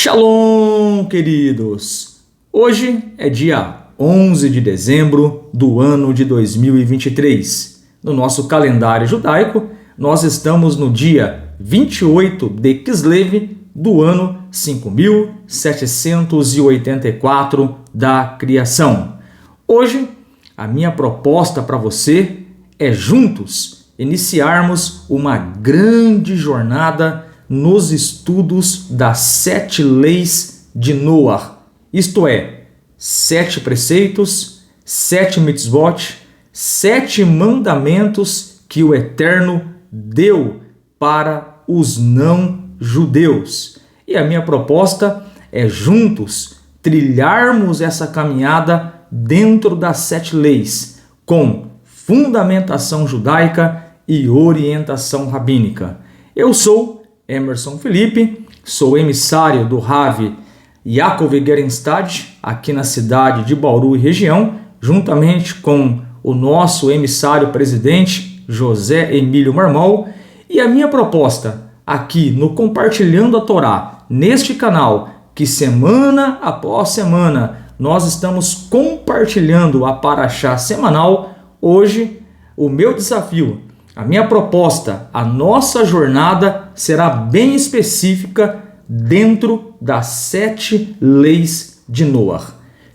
Shalom, queridos! Hoje é dia 11 de dezembro do ano de 2023. No nosso calendário judaico, nós estamos no dia 28 de Kislev do ano 5784 da criação. Hoje, a minha proposta para você é juntos iniciarmos uma grande jornada nos estudos das 7 leis de Noah, isto é, 7 preceitos, 7 mitzvot, 7 mandamentos que o Eterno deu para os não-judeus. E a minha proposta é juntos trilharmos essa caminhada dentro das 7 leis, com fundamentação judaica e orientação rabínica. Eu sou Emerson Felipe, sou emissário do Rav Yaakov Gerenstad, aqui na cidade de Bauru e região, juntamente com o nosso emissário presidente, José Emílio Marmol, e a minha proposta aqui no Compartilhando a Torá, neste canal, que semana após semana nós estamos compartilhando a Parashá semanal. Hoje, o meu desafio, a minha proposta, a nossa jornada será bem específica dentro das 7 leis de Noah.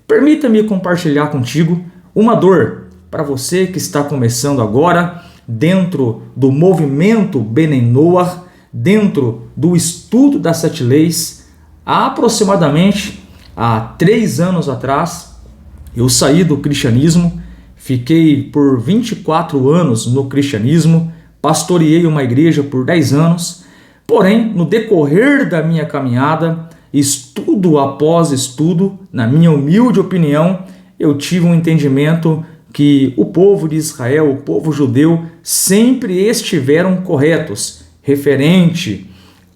Permita-me compartilhar contigo uma dor para você que está começando agora dentro do movimento Bnei Noah, dentro do estudo das 7 leis. Há aproximadamente 3 anos atrás, eu saí do cristianismo. Fiquei por 24 anos no cristianismo, pastoreei uma igreja por 10 anos, porém, no decorrer da minha caminhada, estudo após estudo, na minha humilde opinião, eu tive um entendimento que o povo de Israel, o povo judeu, sempre estiveram corretos, referente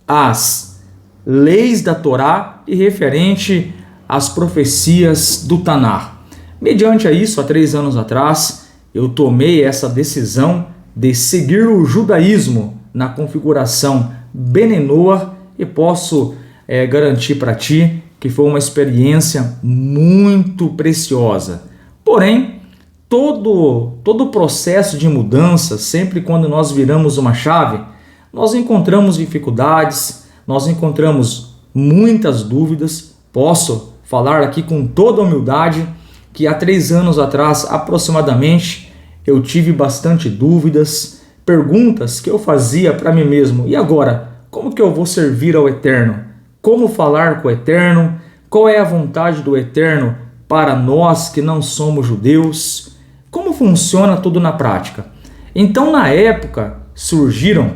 às leis da Torá e referente às profecias do Tanar. Mediante a isso, há 3 anos atrás, eu tomei essa decisão de seguir o judaísmo na configuração Bnei Noah e posso garantir para ti que foi uma experiência muito preciosa. Porém, todo o processo de mudança, sempre quando nós viramos uma chave, nós encontramos dificuldades, nós encontramos muitas dúvidas. Posso falar aqui com toda humildade que há 3 anos atrás, aproximadamente, eu tive bastante dúvidas, perguntas que eu fazia para mim mesmo. E agora, como que eu vou servir ao Eterno? Como falar com o Eterno? Qual é a vontade do Eterno para nós que não somos judeus? Como funciona tudo na prática? Então, na época, surgiram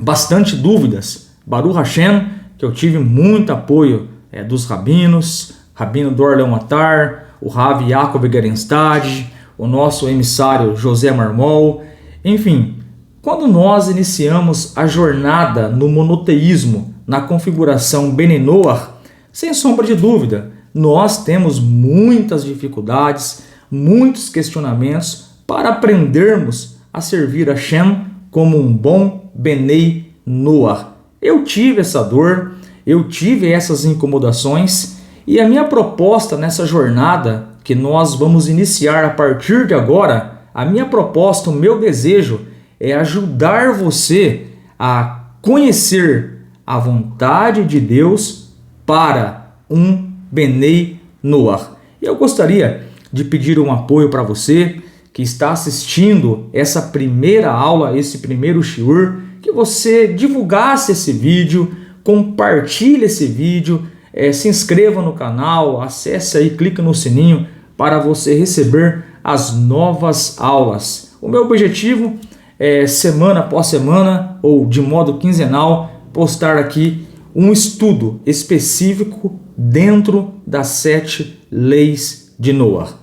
bastante dúvidas. Baruch Hashem, que eu tive muito apoio dos rabinos, Rabino Dor Leon Atar, o Rav Yaakov Gerenstad, o nosso emissário José Marmol. Enfim, quando nós iniciamos a jornada no monoteísmo, na configuração Bnei Noah, sem sombra de dúvida, nós temos muitas dificuldades, muitos questionamentos para aprendermos a servir a Hashem como um bom Bnei Noah. Eu tive essa dor, eu tive essas incomodações. E a minha proposta nessa jornada que nós vamos iniciar a partir de agora, a minha proposta, o meu desejo é ajudar você a conhecer a vontade de Deus para um Bnei Noah. E eu gostaria de pedir um apoio para você que está assistindo essa primeira aula, esse primeiro shiur, que você divulgasse esse vídeo, compartilhe esse vídeo, se inscreva no canal, acesse aí, clique no sininho para você receber as novas aulas. O meu objetivo é, semana após semana ou de modo quinzenal, postar aqui um estudo específico dentro das 7 leis de Noah.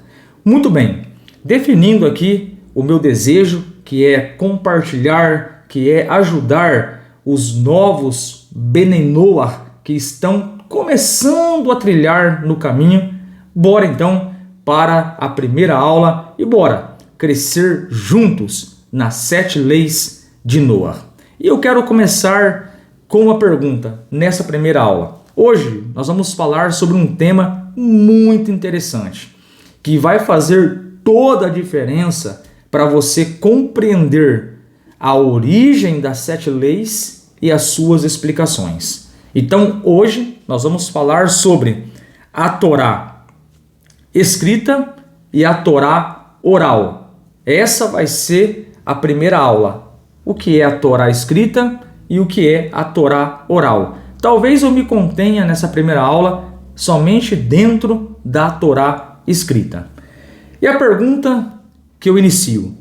Muito bem, definindo aqui o meu desejo, que é compartilhar, que é ajudar os novos Bnei Noah que estão começando a trilhar no caminho. Bora então para a primeira aula e bora crescer juntos nas 7 leis de Noah. E eu quero começar com uma pergunta nessa primeira aula. Hoje nós vamos falar sobre um tema muito interessante, que vai fazer toda a diferença para você compreender a origem das 7 leis e as suas explicações. Então hoje nós vamos falar sobre a Torá escrita e a Torá oral. Essa vai ser a primeira aula. O que é a Torá escrita e o que é a Torá oral. Talvez eu me contenha nessa primeira aula somente dentro da Torá escrita. E a pergunta que eu inicio: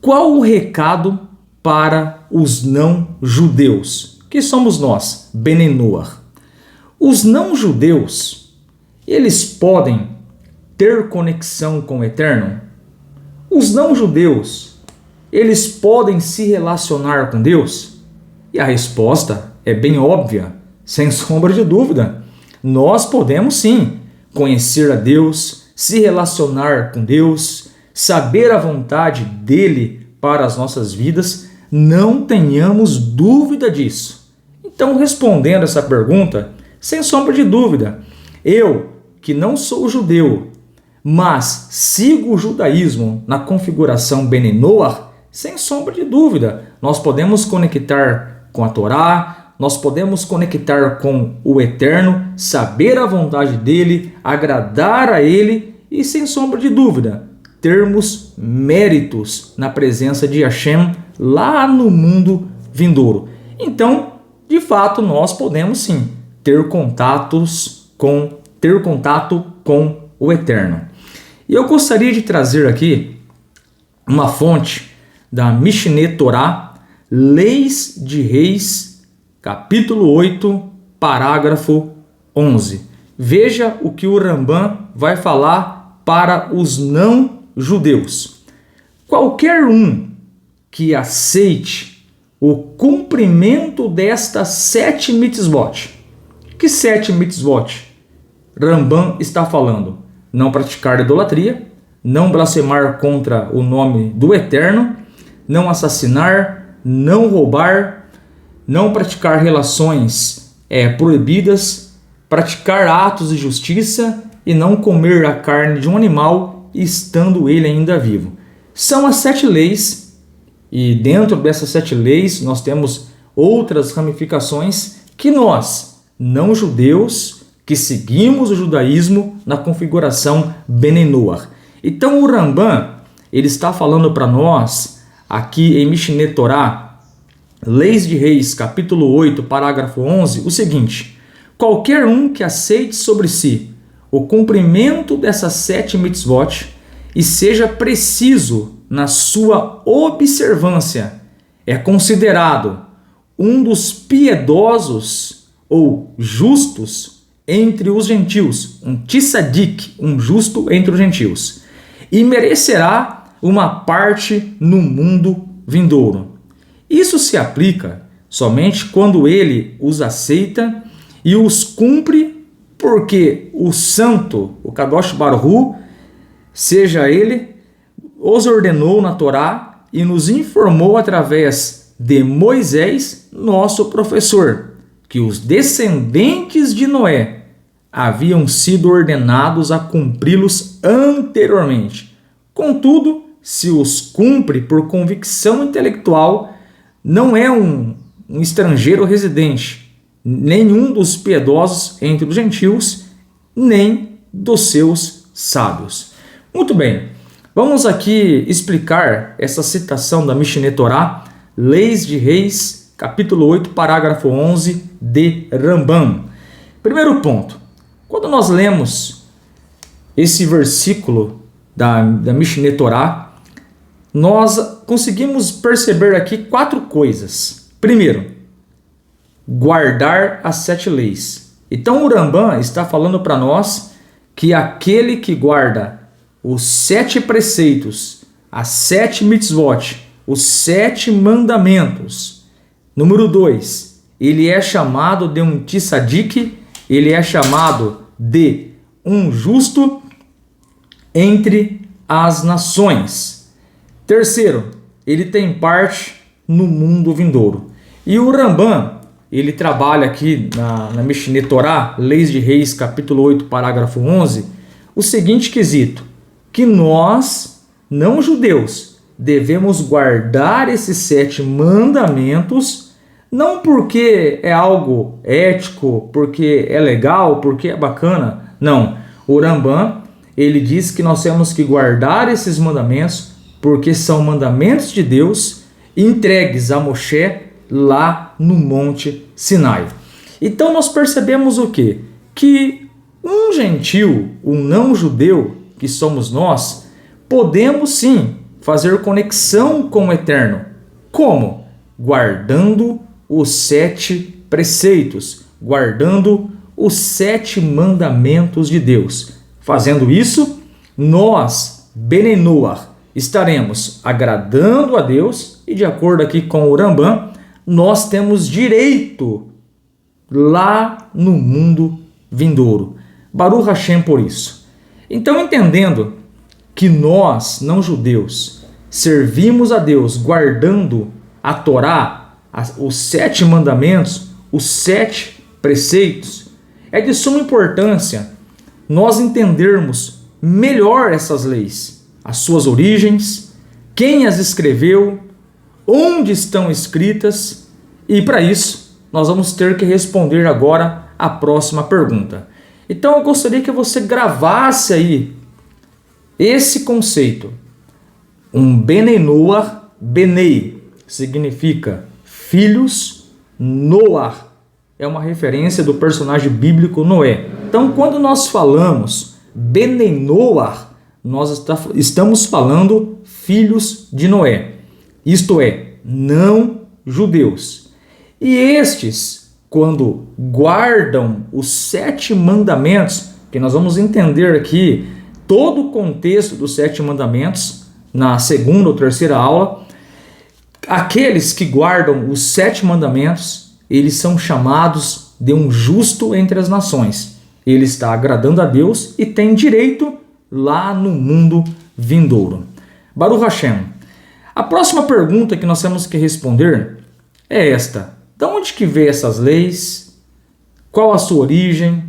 qual o recado para os não-judeus, que somos nós, Bnei Noach? Os não-judeus, eles podem ter conexão com o Eterno? Os não-judeus, eles podem se relacionar com Deus? E a resposta é bem óbvia, sem sombra de dúvida. Nós podemos sim conhecer a Deus, se relacionar com Deus, saber a vontade dele para as nossas vidas, não tenhamos dúvida disso. Então, respondendo essa pergunta, sem sombra de dúvida, eu, que não sou judeu, mas sigo o judaísmo na configuração Bnei Noach, sem sombra de dúvida, nós podemos conectar com a Torá, nós podemos conectar com o Eterno, saber a vontade dele, agradar a ele e, sem sombra de dúvida, termos méritos na presença de Hashem lá no mundo vindouro. Então, de fato, nós podemos sim ter contato com o Eterno. E eu gostaria de trazer aqui uma fonte da Mishneh Torah, Leis de Reis, capítulo 8, parágrafo 11. Veja o que o Rambam vai falar para os não-judeus. Qualquer um que aceite o cumprimento destas 7 mitzvot. Que 7 mitzvot? Rambam está falando: não praticar idolatria, não blasfemar contra o nome do Eterno, não assassinar, não roubar, não praticar relações proibidas, praticar atos de justiça e não comer a carne de um animal estando ele ainda vivo. São as 7 leis, e dentro dessas 7 leis nós temos outras ramificações que nós, não judeus, que seguimos o judaísmo na configuração Bnei Noach. Então o Rambam, ele está falando para nós aqui em Mishneh Torah, Leis de Reis, capítulo 8, parágrafo 11, o seguinte: qualquer um que aceite sobre si o cumprimento dessas 7 mitzvot e seja preciso na sua observância, é considerado um dos piedosos ou justos entre os gentios, um tzadik, um justo entre os gentios, e merecerá uma parte no mundo vindouro. Isso se aplica somente quando ele os aceita e os cumpre, porque o santo, o Kadosh Baruch Hu, seja ele, os ordenou na Torá e nos informou através de Moisés, nosso professor, que os descendentes de Noé haviam sido ordenados a cumpri-los anteriormente. Contudo, se os cumpre por convicção intelectual, não é um estrangeiro residente, nenhum dos piedosos entre os gentios, nem dos seus sábios. Muito bem, vamos aqui explicar essa citação da Mishneh Torah, Leis de Reis, capítulo 8, parágrafo 11 de Rambam. Primeiro ponto, quando nós lemos esse versículo da Mishneh Torah, nós conseguimos perceber aqui 4 coisas. Primeiro, guardar as 7 leis. Então o Rambam está falando para nós que aquele que guarda os 7 preceitos, as 7 mitzvot, os 7 mandamentos. Número 2, ele é chamado de um tzadik, ele é chamado de um justo entre as nações. Terceiro, ele tem parte no mundo vindouro. E o Rambam ele trabalha aqui na Mishneh Torá, Leis de Reis, capítulo 8, parágrafo 11, o seguinte quesito, que nós, não judeus, devemos guardar esses 7 mandamentos, não porque é algo ético, porque é legal, porque é bacana, não. O Rambam, ele diz que nós temos que guardar esses mandamentos porque são mandamentos de Deus entregues a Moshe lá no Monte Sinai. Então nós percebemos o quê? Que um gentil, um não judeu, que somos nós, podemos sim fazer conexão com o Eterno. Como? Guardando os 7 preceitos, guardando os 7 mandamentos de Deus. Fazendo isso, nós, Benei Noach, estaremos agradando a Deus e, de acordo aqui com o Rambam, nós temos direito lá no mundo vindouro. Baruch Hashem por isso. Então, entendendo que nós, não judeus, servimos a Deus guardando a Torá, os 7 mandamentos, os 7 preceitos, é de suma importância nós entendermos melhor essas leis, as suas origens, quem as escreveu, onde estão escritas, e para isso nós vamos ter que responder agora a próxima pergunta. Então eu gostaria que você gravasse aí esse conceito. Um Benei Noach, Benei significa filhos, Noach é uma referência do personagem bíblico Noé. Então quando nós falamos Benei Noach, nós estamos falando filhos de Noé, isto é, não judeus. E estes, quando guardam os 7 mandamentos, que nós vamos entender aqui todo o contexto dos 7 mandamentos, na segunda ou terceira aula, aqueles que guardam os 7 mandamentos, eles são chamados de um justo entre as nações. Ele está agradando a Deus e tem direito lá no mundo vindouro. Baruch Hashem. A próxima pergunta que nós temos que responder é esta. De onde que veio essas leis? Qual a sua origem?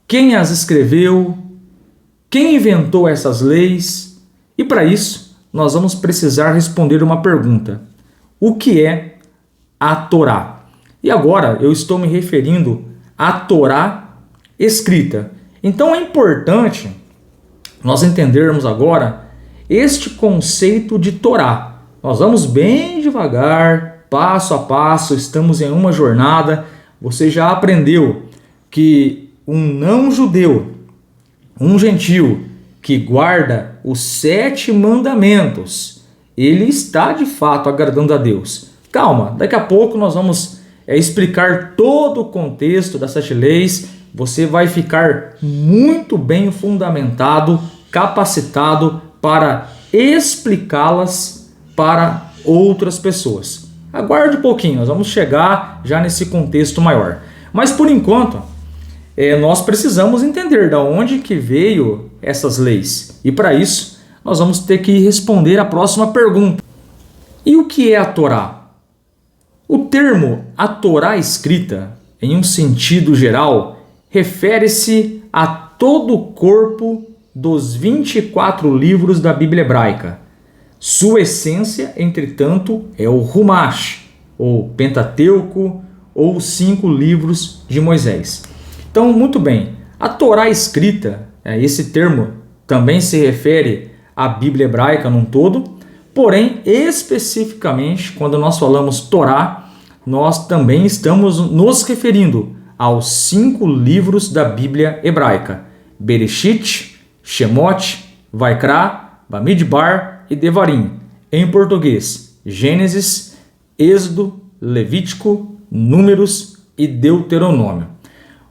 Quem as escreveu? Quem inventou essas leis? E para isso, nós vamos precisar responder uma pergunta. O que é a Torá? E agora eu estou me referindo à Torá escrita. Então é importante nós entendermos agora este conceito de Torá. Nós vamos bem devagar, passo a passo, estamos em uma jornada. Você já aprendeu que um não judeu, um gentil que guarda os 7 mandamentos, ele está de fato agradando a Deus. Calma, daqui a pouco nós vamos explicar todo o contexto das 7 leis. Você vai ficar muito bem fundamentado, capacitado para explicá-las para outras pessoas. Aguarde um pouquinho, nós vamos chegar já nesse contexto maior. Mas por enquanto, nós precisamos entender de onde que veio essas leis. E para isso, nós vamos ter que responder a próxima pergunta. E o que é a Torá? O termo a Torá escrita, em um sentido geral, refere-se a todo o corpo dos 24 livros da Bíblia hebraica. Sua essência, entretanto, é o Humash, ou Pentateuco, ou os 5 livros de Moisés. Então, muito bem, a Torá escrita, esse termo também se refere à Bíblia hebraica num todo, porém, especificamente, quando nós falamos Torá, nós também estamos nos referindo aos 5 livros da Bíblia hebraica: Bereshit, Shemot, Vaikra, Bamidbar e Devarim. Em português, Gênesis, Êxodo, Levítico, Números e Deuteronômio.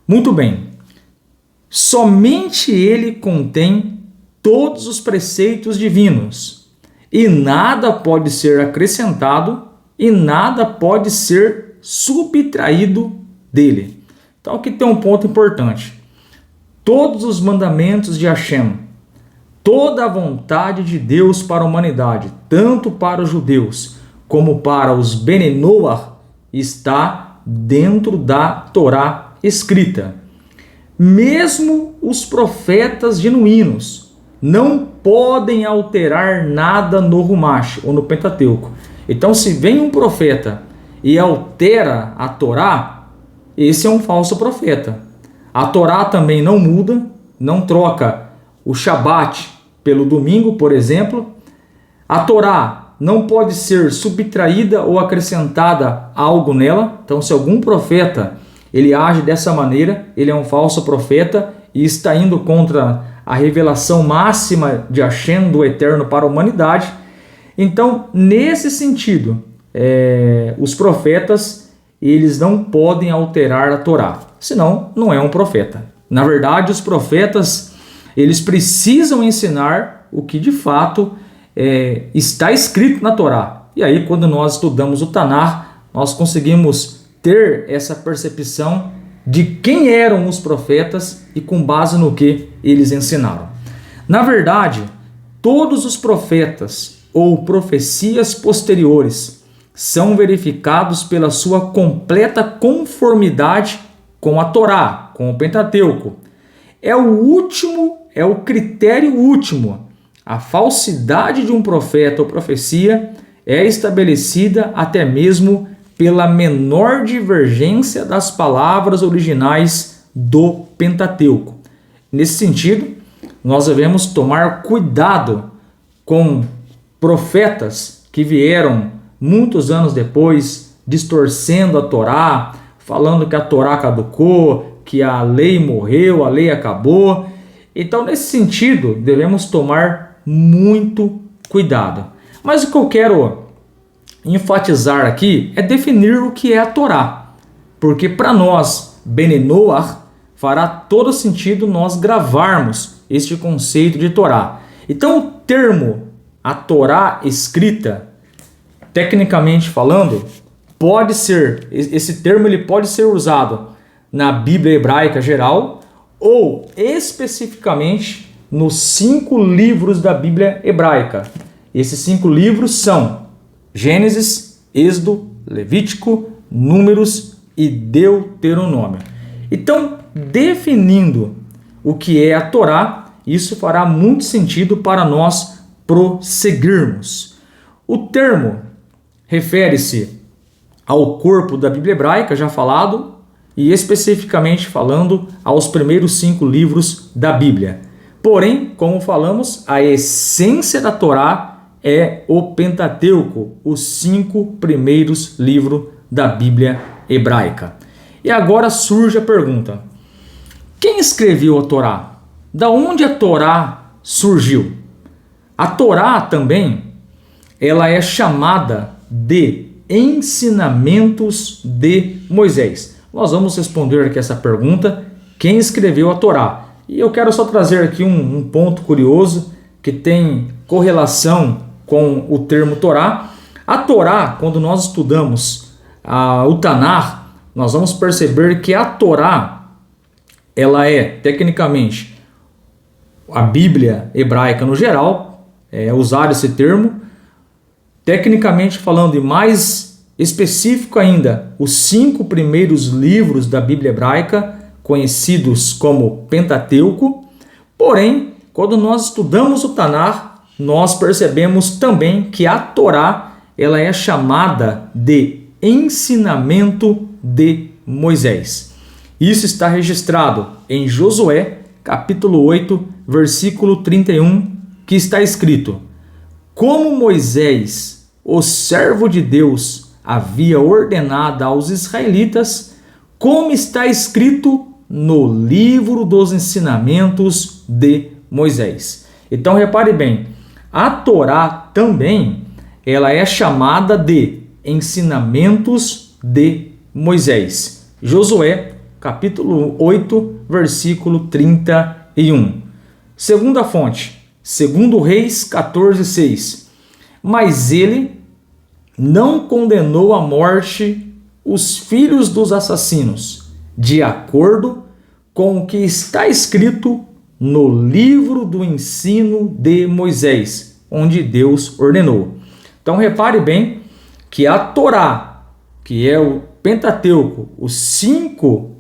Muito bem. Somente ele contém todos os preceitos divinos e nada pode ser acrescentado e nada pode ser subtraído dele. Então aqui tem um ponto importante. Todos os mandamentos de Hashem, toda a vontade de Deus para a humanidade, tanto para os judeus como para os Benei Noach, está dentro da Torá escrita. Mesmo os profetas genuínos não podem alterar nada no Rumash ou no Pentateuco. Então, se vem um profeta e altera a Torá, esse é um falso profeta. A Torá também não muda, não troca o Shabat pelo domingo, por exemplo. A Torá não pode ser subtraída ou acrescentada algo nela. Então, se algum profeta ele age dessa maneira, ele é um falso profeta e está indo contra a revelação máxima de Hashem, do Eterno, para a humanidade. Então, nesse sentido, os profetas eles não podem alterar a Torá, senão não é um profeta. Na verdade, os profetas eles precisam ensinar o que de fato está escrito na Torá. E aí, quando nós estudamos o Tanar, nós conseguimos ter essa percepção de quem eram os profetas e com base no que eles ensinaram. Na verdade, todos os profetas ou profecias posteriores são verificados pela sua completa conformidade com a Torá, com o Pentateuco. É o critério último. A falsidade de um profeta ou profecia é estabelecida até mesmo pela menor divergência das palavras originais do Pentateuco. Nesse sentido, nós devemos tomar cuidado com profetas que vieram muitos anos depois, distorcendo a Torá, falando que a Torá caducou, que a lei morreu, a lei acabou. Então, nesse sentido, devemos tomar muito cuidado. Mas o que eu quero enfatizar aqui é definir o que é a Torá, porque para nós, Bene Noach, fará todo sentido nós gravarmos este conceito de Torá. Então, o termo a Torá escrita, tecnicamente falando, esse termo ele pode ser usado na Bíblia hebraica geral ou especificamente nos 5 livros da Bíblia hebraica. Esses 5 livros são Gênesis, Êxodo, Levítico, Números e Deuteronômio. Então, definindo o que é a Torá, isso fará muito sentido para nós prosseguirmos. O termo refere-se ao corpo da Bíblia hebraica, já falado, e especificamente falando aos primeiros 5 livros da Bíblia. Porém, como falamos, a essência da Torá é o Pentateuco, os 5 primeiros livros da Bíblia hebraica. E agora surge a pergunta: quem escreveu a Torá? Da onde a Torá surgiu? A Torá também, ela é chamada de ensinamentos de Moisés. Nós vamos responder aqui essa pergunta: quem escreveu a Torá? E eu quero só trazer aqui um ponto curioso que tem correlação com o termo Torá. A Torá, quando nós estudamos o Tanar, nós vamos perceber que a Torá, ela é, tecnicamente, a Bíblia hebraica no geral, usar esse termo. Tecnicamente falando, e mais específico ainda, os 5 primeiros livros da Bíblia hebraica, conhecidos como Pentateuco. Porém, quando nós estudamos o Tanar, nós percebemos também que a Torá ela é chamada de ensinamento de Moisés. Isso está registrado em Josué, capítulo 8, versículo 31, que está escrito: como Moisés, o servo de Deus, havia ordenado aos israelitas, como está escrito no livro dos ensinamentos de Moisés. Então repare bem, a Torá também ela é chamada de ensinamentos de Moisés. Josué, capítulo 8, versículo 31. Segunda fonte, 2 Reis 14:6. Mas ele não condenou à morte os filhos dos assassinos, de acordo com o que está escrito no livro do ensino de Moisés, onde Deus ordenou. Então repare bem que a Torá, que é o Pentateuco, os cinco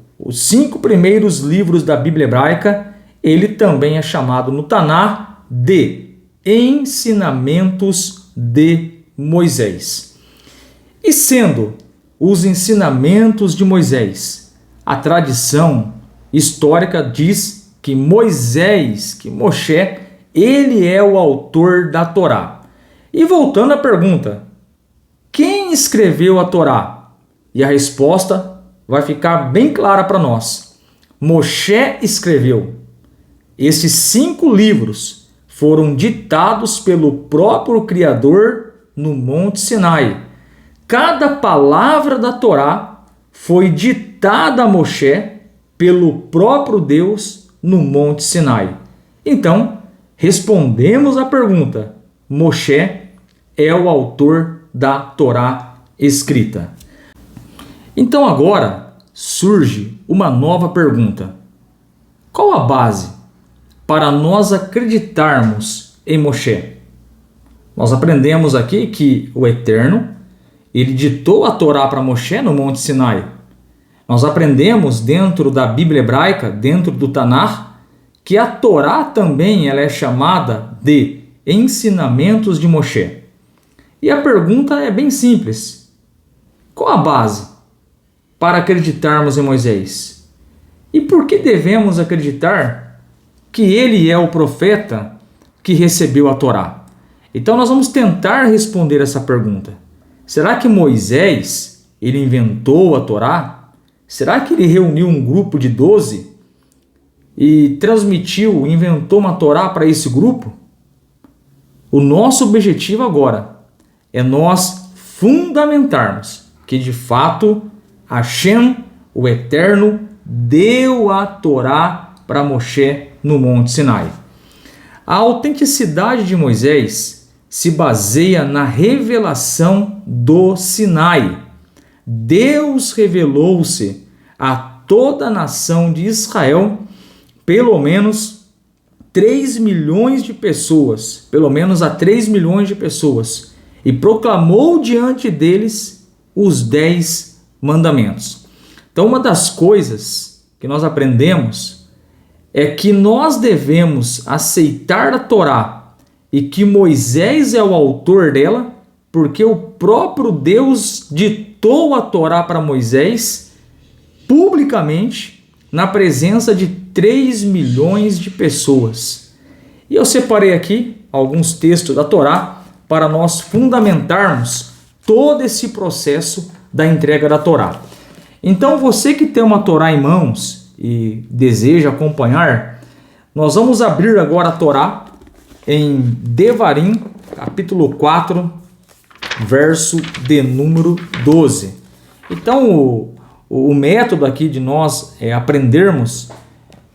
primeiros livros da Bíblia hebraica, ele também é chamado no Taná de ensinamentos de Moisés. E sendo os ensinamentos de Moisés, a tradição histórica diz que Moshe, ele é o autor da Torá. E voltando à pergunta, quem escreveu a Torá? E a resposta vai ficar bem clara para nós. Moshe escreveu. Esses 5 livros foram ditados pelo próprio Criador no Monte Sinai. Cada palavra da Torá foi ditada a Moshe pelo próprio Deus no Monte Sinai. Então, respondemos à pergunta: Moshe é o autor da Torá escrita. Então agora surge uma nova pergunta. Qual a base para nós acreditarmos em Moshe? Nós aprendemos aqui que o Eterno, ele ditou a Torá para Moshe no Monte Sinai. Nós aprendemos dentro da Bíblia hebraica, dentro do Tanar, que a Torá também ela é chamada de ensinamentos de Moshe. E a pergunta é bem simples. Qual a base para acreditarmos em Moisés? E por que devemos acreditar que ele é o profeta que recebeu a Torá? Então nós vamos tentar responder essa pergunta. Será que Moisés, ele inventou a Torá? Será que ele reuniu um grupo de 12 e inventou uma Torá para esse grupo? O nosso objetivo agora é nós fundamentarmos que de fato Hashem, o Eterno, deu a Torá para Moshe no Monte Sinai. A autenticidade de Moisés se baseia na revelação do Sinai. Deus revelou-se a toda a nação de Israel, pelo menos 3 milhões de pessoas, e proclamou diante deles os 10 mandamentos. Então, uma das coisas que nós aprendemos é que nós devemos aceitar a Torá e que Moisés é o autor dela, porque o próprio Deus ditou a Torá para Moisés publicamente na presença de 3 milhões de pessoas. E eu separei aqui alguns textos da Torá para nós fundamentarmos todo esse processo da entrega da Torá. Então, você que tem uma Torá em mãos e deseja acompanhar, nós vamos abrir agora a Torá em Devarim, capítulo 4, verso de número 12. Então, o método aqui de nós é aprendermos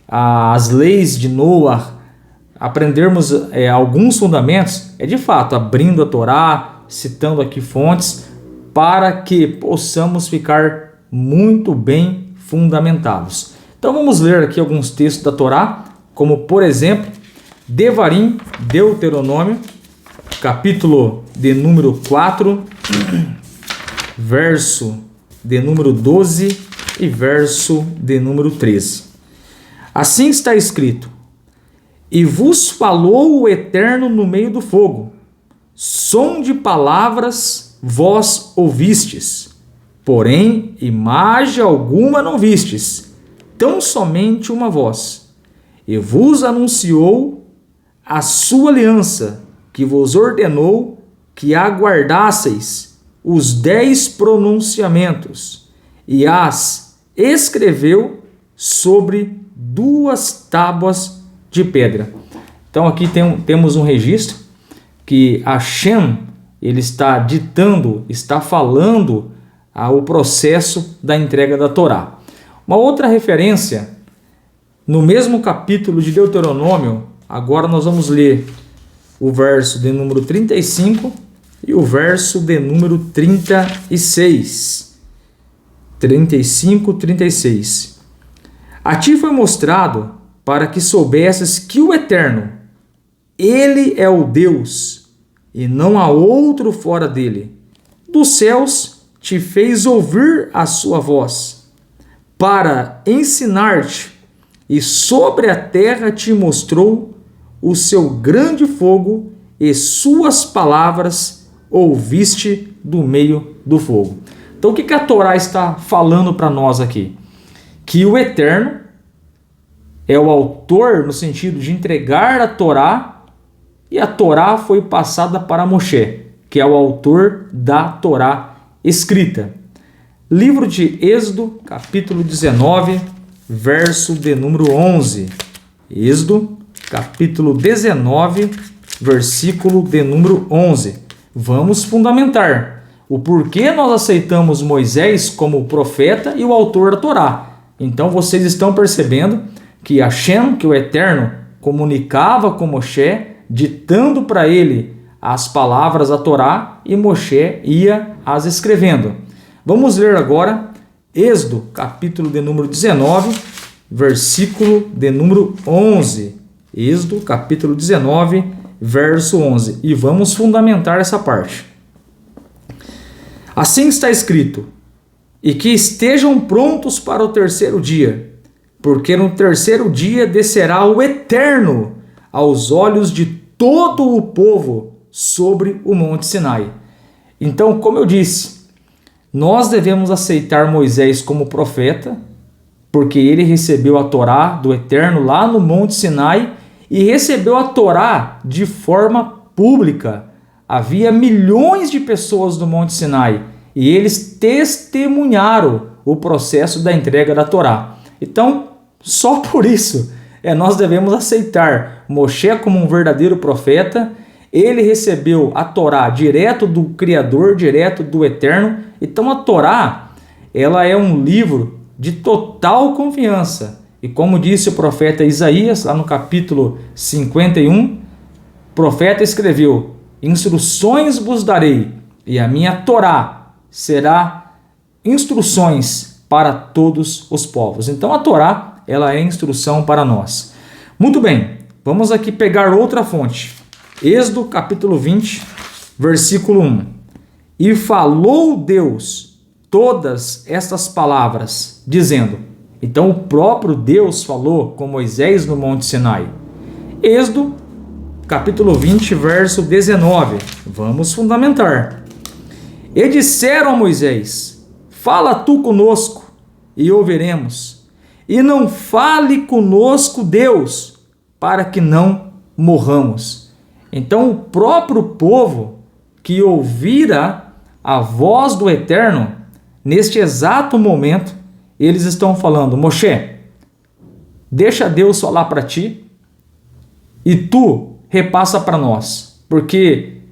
as leis de Noah, aprendermos alguns fundamentos, de fato abrindo a Torá, citando aqui fontes, para que possamos ficar muito bem fundamentados. Então vamos ler aqui alguns textos da Torá, como por exemplo, Devarim, Deuteronômio, capítulo de número 4, verso de número 12 e verso de número 13. Assim está escrito: E vos falou o Eterno no meio do fogo, som de palavras vós ouvistes, porém imagem alguma não vistes, tão somente uma voz. E vos anunciou a sua aliança, que vos ordenou que aguardasseis os 10 pronunciamentos, e as escreveu sobre 2 tábuas de pedra. Então aqui temos um registro que Hashem, ele está ditando, está falando o processo da entrega da Torá. Uma outra referência, no mesmo capítulo de Deuteronômio, agora nós vamos ler o verso de número 35 e o verso de número 36. 35, 36. A ti foi mostrado para que soubesses que o Eterno, Ele é o Deus, e não há outro fora dele. Dos céus te fez ouvir a sua voz, para ensinar-te, e sobre a terra te mostrou o seu grande fogo, e suas palavras ouviste do meio do fogo. Então o que a Torá está falando para nós aqui? Que o Eterno é o autor no sentido de entregar a Torá, e a Torá foi passada para Moshe, que é o autor da Torá escrita. Livro de Êxodo, capítulo 19, verso de número 11. Êxodo, capítulo 19, versículo de número 11. Vamos fundamentar o porquê nós aceitamos Moisés como profeta e o autor da Torá. Então vocês estão percebendo que Hashem, que o Eterno, comunicava com Moshe, ditando para ele as palavras da Torá, e Moshe ia as escrevendo. Vamos ler agora Êxodo, capítulo de número 19, versículo de número 11. Êxodo, capítulo 19, verso 11. E vamos fundamentar essa parte. Assim está escrito: e que estejam prontos para o terceiro dia, porque no terceiro dia descerá o Eterno aos olhos de todo o povo sobre o Monte Sinai. Então, como eu disse, nós devemos aceitar Moisés como profeta, porque ele recebeu a Torá do Eterno lá no Monte Sinai e recebeu a Torá de forma pública. Havia milhões de pessoas no Monte Sinai e eles testemunharam o processo da entrega da Torá. Então, só por isso, nós devemos aceitar Moshe como um verdadeiro profeta. Ele recebeu a Torá direto do Criador, direto do Eterno. Então a Torá, ela é um livro de total confiança. E como disse o profeta Isaías, lá no capítulo 51, o profeta escreveu: instruções vos darei, e a minha Torá será instruções para todos os povos. Então a Torá, ela é instrução para nós. Muito bem, vamos aqui pegar outra fonte. Êxodo capítulo 20, versículo 1. E falou Deus todas estas palavras, dizendo. Então o próprio Deus falou com Moisés no Monte Sinai. Êxodo capítulo 20, verso 19. Vamos fundamentar. E disseram a Moisés: fala tu conosco, e ouviremos. E não fale conosco Deus, para que não morramos. Então o próprio povo que ouvira a voz do Eterno, neste exato momento, eles estão falando: Moshe, deixa Deus falar para ti e tu repassa para nós, porque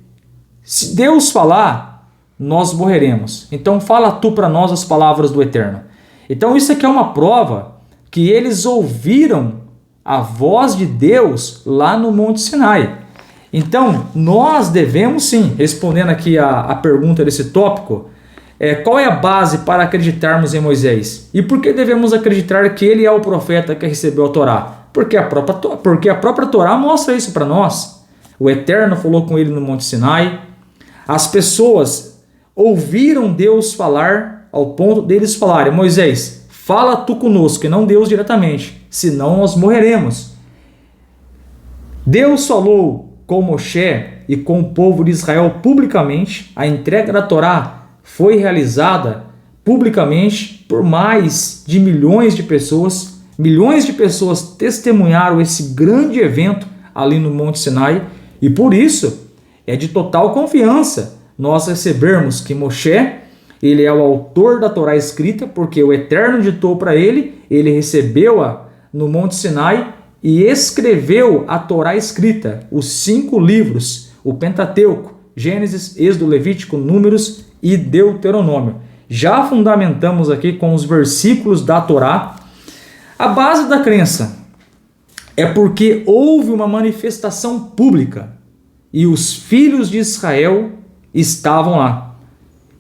se Deus falar, nós morreremos. Então fala tu para nós as palavras do Eterno. Então isso aqui é uma prova que eles ouviram a voz de Deus lá no Monte Sinai. Então, nós devemos sim, respondendo aqui a pergunta desse tópico, qual é a base para acreditarmos em Moisés? E por que devemos acreditar que ele é o profeta que recebeu a Torá? Porque a própria Torá mostra isso para nós. O Eterno falou com ele no Monte Sinai. As pessoas ouviram Deus falar ao ponto deles falarem: Moisés, fala tu conosco, e não Deus diretamente, senão nós morreremos. Deus falou com Moshe e com o povo de Israel publicamente. A entrega da Torá foi realizada publicamente por mais de milhões de pessoas. Milhões de pessoas testemunharam esse grande evento ali no Monte Sinai, e por isso é de total confiança nós recebermos que Moshe, ele é o autor da Torá escrita, porque o Eterno ditou para ele, ele recebeu-a no Monte Sinai e escreveu a Torá escrita, os 5 livros, o Pentateuco, Gênesis, Êxodo, Levítico, Números e Deuteronômio. Já fundamentamos aqui com os versículos da Torá. A base da crença é porque houve uma manifestação pública e os filhos de Israel estavam lá.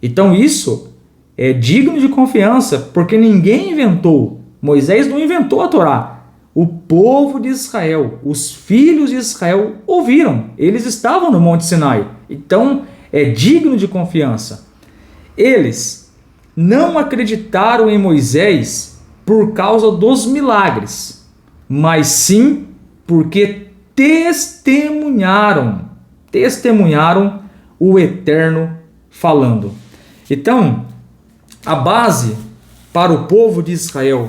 Então isso é digno de confiança, porque ninguém inventou. Moisés não inventou a Torá. O povo de Israel, os filhos de Israel ouviram. Eles estavam no Monte Sinai. Então é digno de confiança. Eles não acreditaram em Moisés por causa dos milagres, mas sim porque testemunharam o Eterno falando. Então, a base para o povo de Israel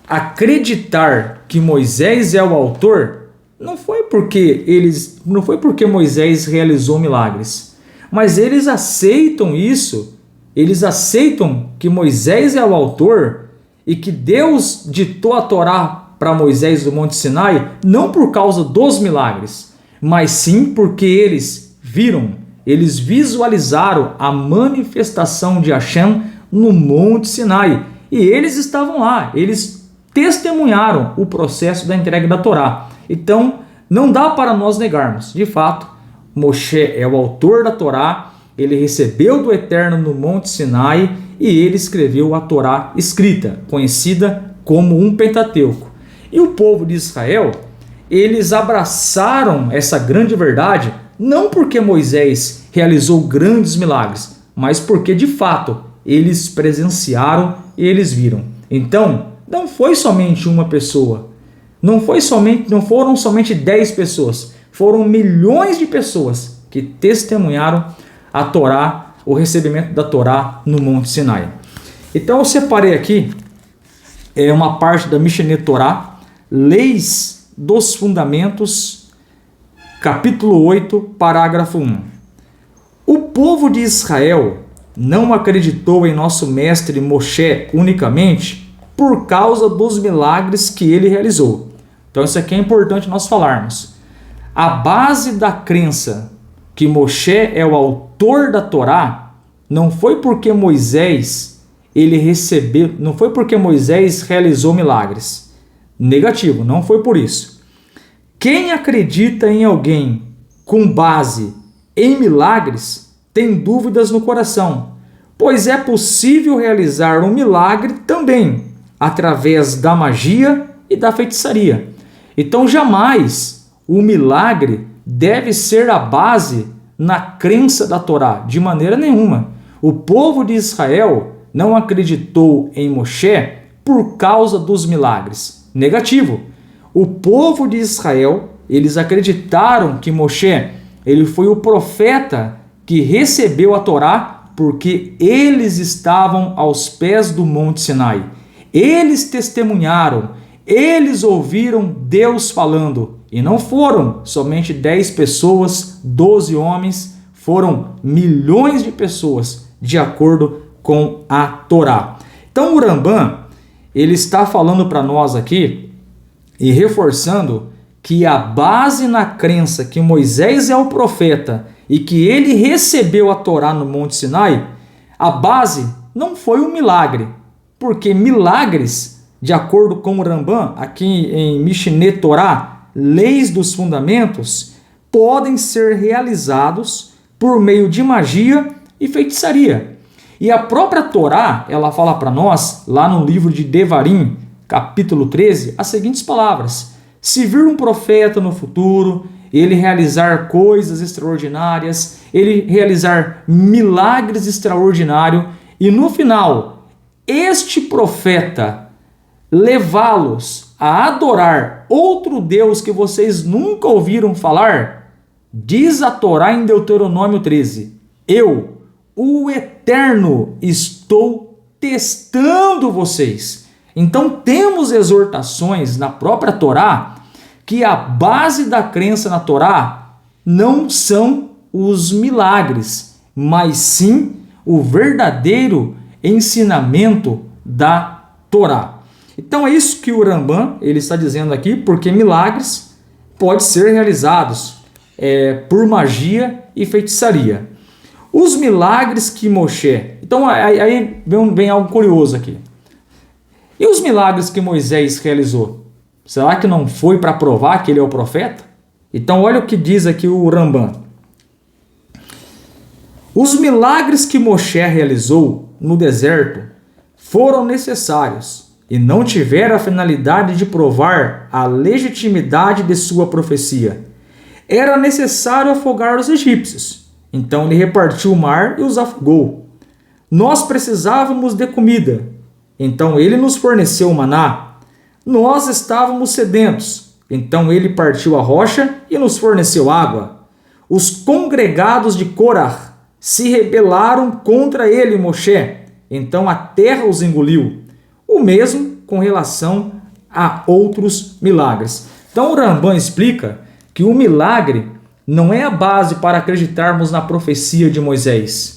acreditar que Moisés é o autor não foi porque Moisés realizou milagres, mas eles aceitam isso, eles aceitam que Moisés é o autor e que Deus ditou a Torá para Moisés do Monte Sinai não por causa dos milagres, mas sim porque eles visualizaram a manifestação de Hashem no Monte Sinai. E eles estavam lá, eles testemunharam o processo da entrega da Torá. Então, não dá para nós negarmos. De fato, Moshe é o autor da Torá, ele recebeu do Eterno no Monte Sinai e ele escreveu a Torá escrita, conhecida como um Pentateuco. E o povo de Israel, eles abraçaram essa grande verdade não porque Moisés realizou grandes milagres, mas porque de fato eles presenciaram e eles viram. Então, não foi somente uma pessoa, não foram somente 10 pessoas, foram milhões de pessoas que testemunharam a Torá, o recebimento da Torá no Monte Sinai. Então eu separei aqui uma parte da Mishneh Torá, Leis dos Fundamentos, capítulo 8, parágrafo 1. O povo de Israel não acreditou em nosso mestre Moshe unicamente por causa dos milagres que ele realizou. Então isso aqui é importante nós falarmos. A base da crença que Moshe é o autor da Torá não foi porque Moisés realizou milagres. Negativo, não foi por isso. Quem acredita em alguém com base em milagres tem dúvidas no coração, pois é possível realizar um milagre também através da magia e da feitiçaria. Então jamais o milagre deve ser a base na crença da Torá, de maneira nenhuma. O povo de Israel não acreditou em Moshe por causa dos milagres. Negativo. O povo de Israel, eles acreditaram que Moshe, ele foi o profeta que recebeu a Torá porque eles estavam aos pés do Monte Sinai. Eles testemunharam, eles ouviram Deus falando. E não foram somente 10 pessoas, 12 homens, foram milhões de pessoas, de acordo com a Torá. Então o Rambam, ele está falando para nós aqui e reforçando que a base na crença que Moisés é o profeta e que ele recebeu a Torá no Monte Sinai, a base não foi um milagre, porque milagres, de acordo com o Rambam, aqui em Mishneh Torá, Leis dos Fundamentos, podem ser realizados por meio de magia e feitiçaria. E a própria Torá, ela fala para nós, lá no livro de Devarim, capítulo 13, as seguintes palavras: se vir um profeta no futuro, ele realizar coisas extraordinárias, ele realizar milagres extraordinários, e no final, este profeta levá-los a adorar outro Deus que vocês nunca ouviram falar, diz a Torá em Deuteronômio 13, eu, o Eterno, estou testando vocês. Então temos exortações na própria Torá que a base da crença na Torá não são os milagres, mas sim o verdadeiro ensinamento da Torá. Então é isso que o Rambam ele está dizendo aqui, porque milagres podem ser realizados por magia e feitiçaria. Os milagres que Moshe... Então aí vem algo curioso aqui. E os milagres que Moisés realizou? Será que não foi para provar que ele é o profeta? Então olha o que diz aqui o Rambam. Os milagres que Moshe realizou no deserto foram necessários e não tiveram a finalidade de provar a legitimidade de sua profecia. Era necessário afogar os egípcios. Então ele repartiu o mar e os afogou. Nós precisávamos de comida, então ele nos forneceu o maná. Nós estávamos sedentos, então ele partiu a rocha e nos forneceu água. Os congregados de Corá se rebelaram contra ele, Moshe, então a terra os engoliu. O mesmo com relação a outros milagres. Então o Rambam explica que o milagre não é a base para acreditarmos na profecia de Moisés.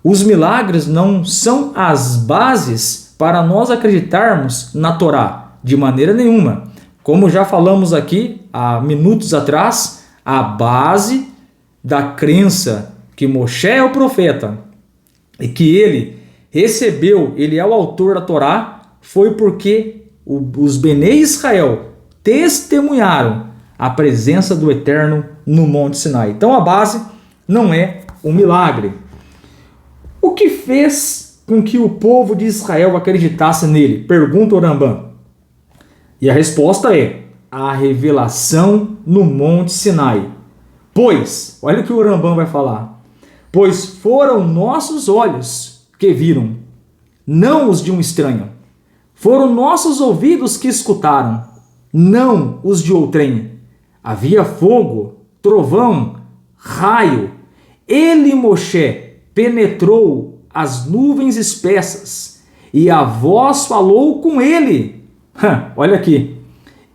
Os milagres não são as bases para nós acreditarmos na Torá, de maneira nenhuma. Como já falamos aqui há minutos atrás, a base da crença que Moshe é o profeta e que ele recebeu, ele é o autor da Torá, foi porque os Benei Israel testemunharam a presença do Eterno no Monte Sinai. Então a base não é um milagre. O que fez com que o povo de Israel acreditasse nele? Pergunta o Rambam. E a resposta é a revelação no Monte Sinai. Pois, olha o que o Rambam vai falar. Pois foram nossos olhos que viram, não os de um estranho. Foram nossos ouvidos que escutaram, não os de outrem. Havia fogo, trovão, raio. Ele, Moshe, penetrou as nuvens espessas e a voz falou com ele. Olha aqui.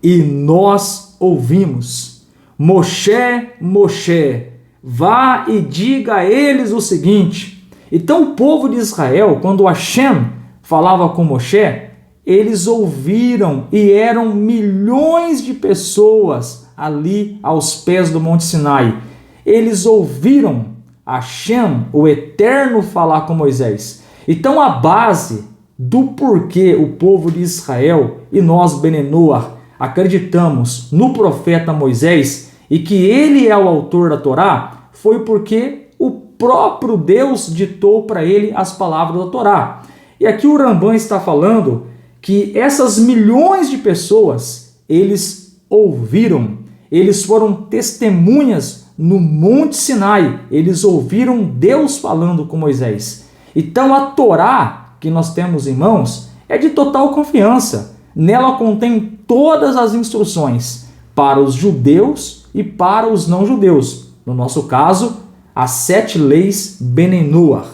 E nós ouvimos. Moshe, Moshe, vá e diga a eles o seguinte. Então o povo de Israel, quando Hashem falava com Moshe, eles ouviram e eram milhões de pessoas ali aos pés do Monte Sinai. Eles ouviram Hashem, o Eterno, falar com Moisés. Então a base do porquê o povo de Israel e nós, Bnei Noach, acreditamos no profeta Moisés e que ele é o autor da Torá, foi porque o próprio Deus ditou para ele as palavras da Torá. E aqui o Rambam está falando que essas milhões de pessoas, eles ouviram, eles foram testemunhas no Monte Sinai, eles ouviram Deus falando com Moisés. Então a Torá que nós temos em mãos é de total confiança. Nela contém todas as instruções para os judeus e para os não-judeus. No nosso caso, as 7 leis Bnei Noach.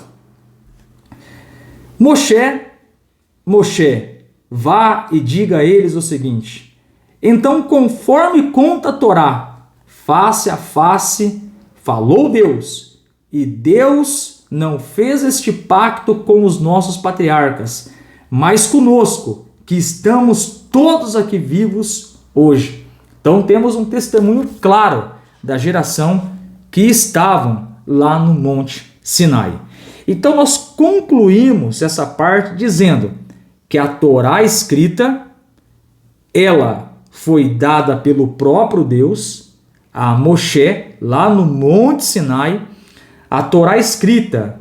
Moshe, vá e diga a eles o seguinte. Então, conforme conta a Torá, face a face, falou Deus, e Deus não fez este pacto com os nossos patriarcas, mas conosco, que estamos todos aqui vivos hoje. Então temos um testemunho claro da geração que estavam lá no Monte Sinai. Então nós concluímos essa parte dizendo que a Torá escrita, ela foi dada pelo próprio Deus a Moshe, lá no Monte Sinai. A Torá escrita,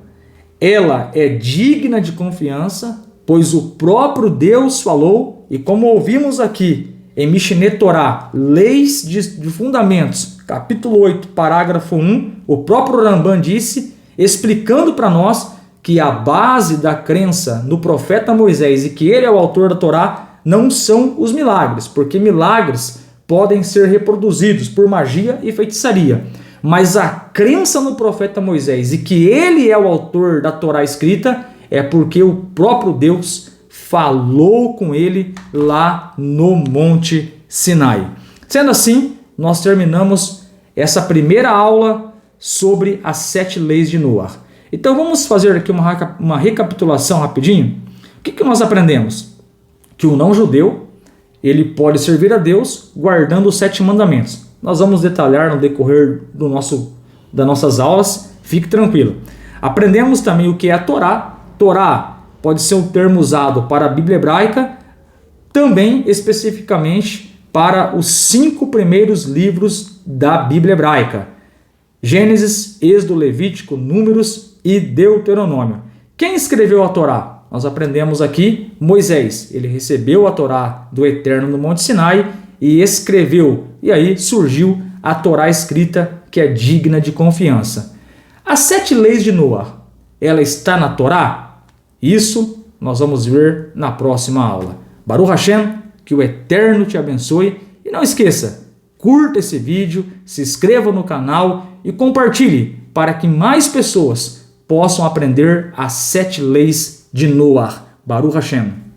ela é digna de confiança, pois o próprio Deus falou, e como ouvimos aqui em Mishneh Torá, Leis de Fundamentos, capítulo 8, parágrafo 1, o próprio Rambam disse, explicando para nós que a base da crença no profeta Moisés e que ele é o autor da Torá não são os milagres, porque milagres podem ser reproduzidos por magia e feitiçaria. Mas a crença no profeta Moisés e que ele é o autor da Torá escrita é porque o próprio Deus falou com ele lá no Monte Sinai. Sendo assim, nós terminamos essa primeira aula sobre as 7 leis de Noach. Então vamos fazer aqui uma recapitulação rapidinho. O que nós aprendemos? Que o não-judeu, ele pode servir a Deus guardando os 7 mandamentos. Nós vamos detalhar no decorrer das nossas aulas, fique tranquilo. Aprendemos também o que é a Torá. Torá pode ser um termo usado para a Bíblia hebraica, também especificamente para os 5 primeiros livros da Bíblia hebraica: Gênesis, Êxodo, Levítico, Números e Deuteronômio. Quem escreveu a Torá? Nós aprendemos aqui Moisés. Ele recebeu a Torá do Eterno no Monte Sinai e escreveu. E aí surgiu a Torá escrita, que é digna de confiança. As 7 leis de Noach, ela está na Torá? Isso nós vamos ver na próxima aula. Baruch Hashem, que o Eterno te abençoe. E não esqueça, curta esse vídeo, se inscreva no canal e compartilhe para que mais pessoas possam aprender as 7 leis de Noah. Baruch Hashem.